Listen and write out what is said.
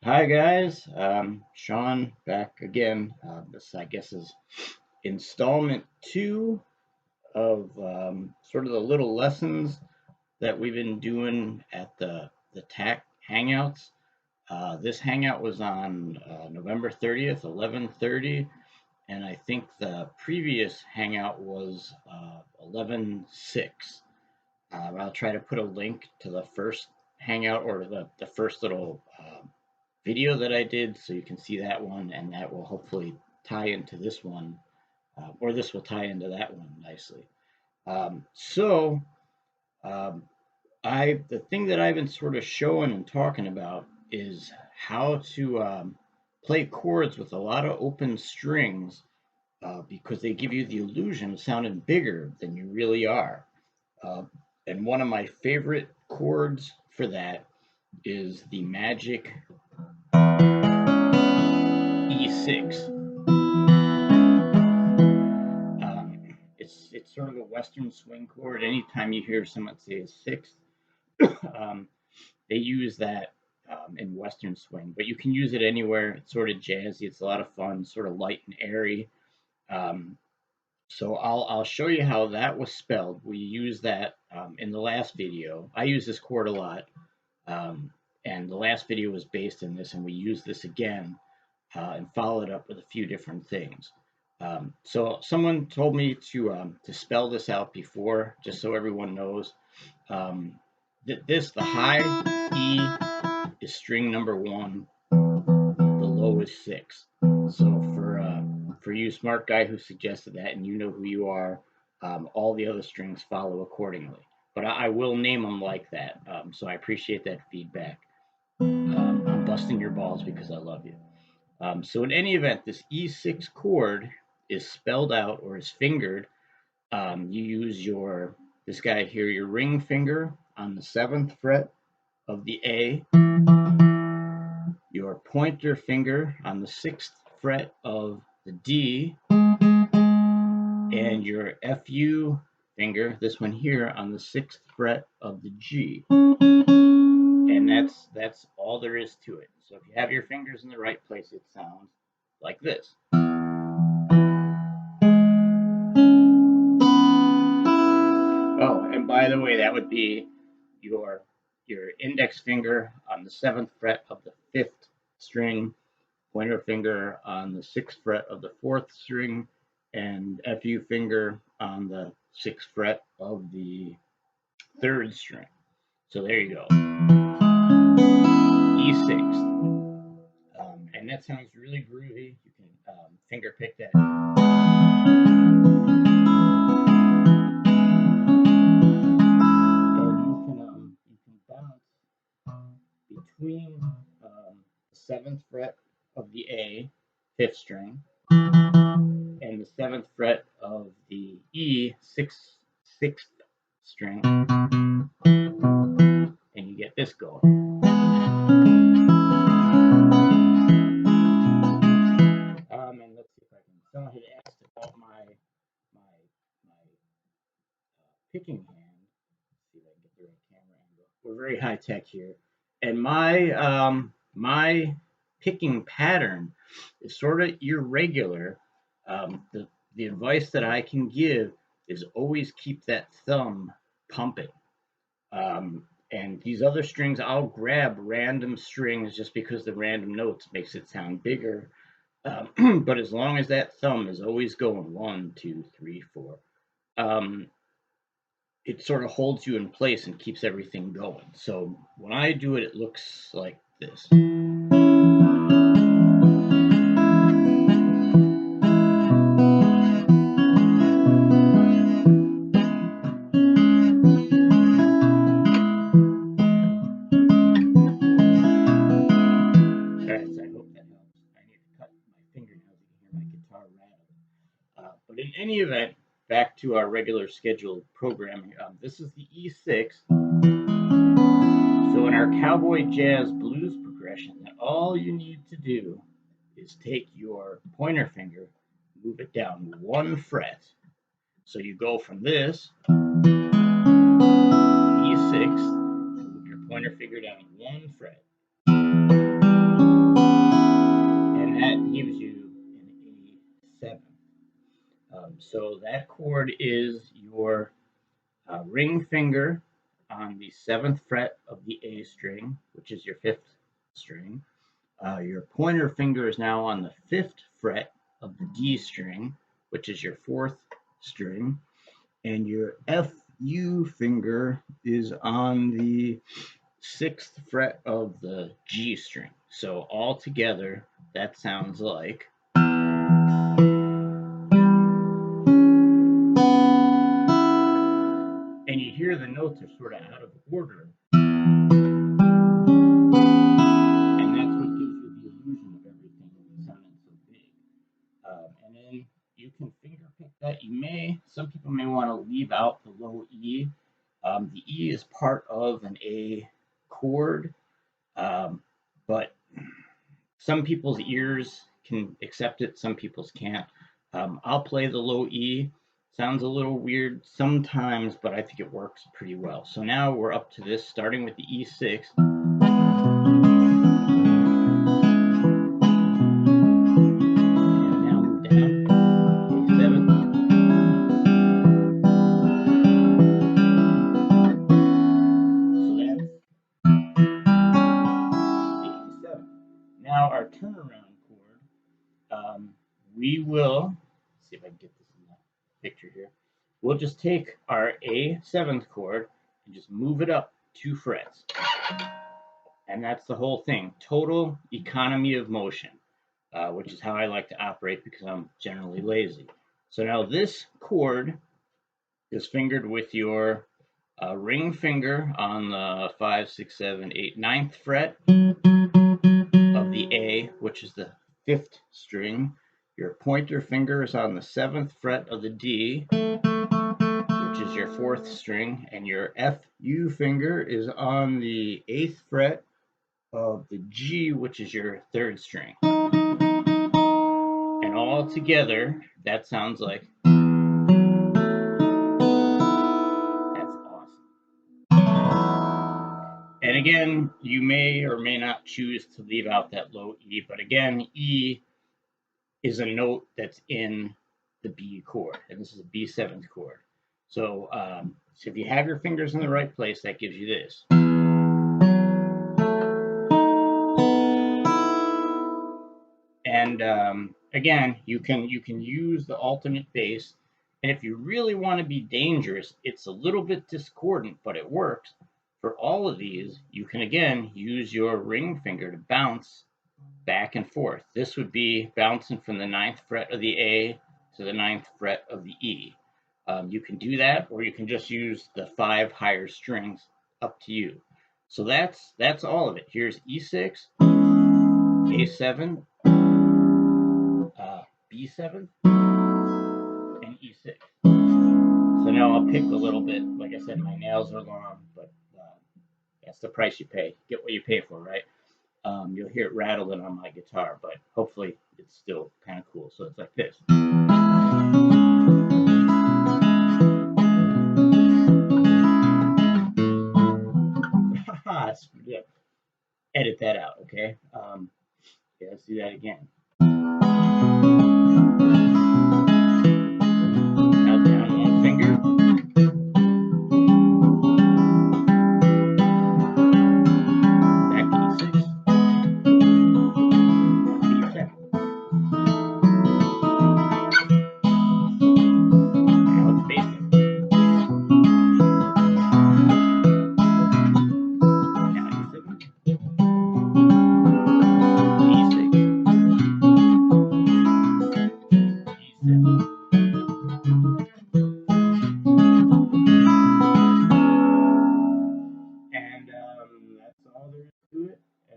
Hi guys, Sean back again. This I guess is installment two of sort of the little lessons that we've been doing at the TAC Hangouts. This hangout was on November 30th, 11:30, and I think the previous hangout was 11:06. I'll try to put a link to the first hangout or the first little video that I did so you can see that one, and that will hopefully tie into this one, or this will tie into that one nicely. So, um, the thing that I've been sort of showing and talking about is how to play chords with a lot of open strings because they give you the illusion of sounding bigger than you really are. Uh, and one of my favorite chords for that is the magic E6. It's sort of a Western swing chord. Anytime you hear someone say a sixth, um, they use that in Western swing, but you can use it anywhere. It's sort of jazzy. It's a lot of fun, sort of light and airy. Um, so I'll show you how that was spelled. We used that in the last video. I use this chord a lot, um, and the last video was based on this, and we used this again and followed up with a few different things. So someone told me to spell this out before, just so everyone knows. Um, the high E is string number one, the low is six. So for you smart guy who suggested that, and you know who you are, all the other strings follow accordingly. But I will name them like that. So I appreciate that feedback. I'm busting your balls because I love you. So in any event, this E6 chord is spelled out or is fingered. You use this guy here, your ring finger on the 7th fret of the A, your pointer finger on the 6th fret of the D, and your FU finger, this one here, on the 6th fret of the G. And that's all there is to it. So if you have your fingers in the right place, it sounds like this. Oh, and by the way, that would be your your index finger on the 7th fret of the 5th string, pointer finger on the 6th fret of the 4th string, and FU finger on the 6th fret of the 3rd string. So there you go. E6. And that sounds really groovy. You can finger pick that. You can bounce between the 7th fret of the A, 5th string, and the 7th fret of the E, 6th string, and you get this going. And let's see if I can. Someone had asked about my picking hand. Let's see if I can get the right camera angle. We're very high tech here, and my picking pattern is sort of irregular. The advice that I can give is always keep that thumb pumping. And these other strings, I'll grab random strings just because the random notes makes it sound bigger. But as long as that thumb is always going 1, 2, 3, 4, it sort of holds you in place and keeps everything going. So when I do it, it looks like this. But in any event, back to our regular scheduled programming. This is the E6. So in our cowboy jazz blues progression, then all you need to do is take your pointer finger, move it down 1 fret. So you go from this E6, move your pointer finger down 1 fret. So that chord is your ring finger on the 7th fret of the A string, which is your 5th string. Your pointer finger is now on the 5th fret of the D string, which is your 4th string. And your FU finger is on the 6th fret of the G string. So all together, that sounds like. And you hear the notes are sort of out of order. And that's what gives you the illusion of everything sounding so big. And then you can finger pick that. Some people may want to leave out the low E. The E is part of an A chord, but some people's ears can accept it, some people's can't. I'll play the low E. Sounds a little weird sometimes, but I think it works pretty well. So now we're up to this, starting with the E6. And now move down, A7. So that's the E7. Now our turnaround chord, we will, see if I can get this in the picture here. We'll just take our A7th chord and just move it up 2 frets. And that's the whole thing. Total economy of motion, which is how I like to operate because I'm generally lazy. So now this chord is fingered with your ring finger on the 5, 6, 7, 8, 9th fret of the A, which is the 5th string. Your pointer finger is on the 7th fret of the D, which is your 4th string, and your FU finger is on the 8th fret of the G, which is your 3rd string. And all together, that sounds like. That's awesome. And again, you may or may not choose to leave out that low E, but again, E is a note that's in the B chord, and this is a B7th chord. So, so if you have your fingers in the right place, that gives you this. And again, you can use the alternate bass, and if you really want to be dangerous, it's a little bit discordant, but it works. For all of these, you can again use your ring finger to bounce back and forth. This would be bouncing from the 9th fret of the A to the 9th fret of the E. You can do that, or you can just use the 5 higher strings, up to you. So that's all of it. Here's E6, A7, B7, and E6. So now I'll pick a little bit. Like I said, my nails are long, but that's the price you pay. Get what you pay for, right? You'll hear it rattling on my guitar, but hopefully it's still kind of cool. So it's like this. Yeah. Edit that out, okay? Yeah, let's do that again.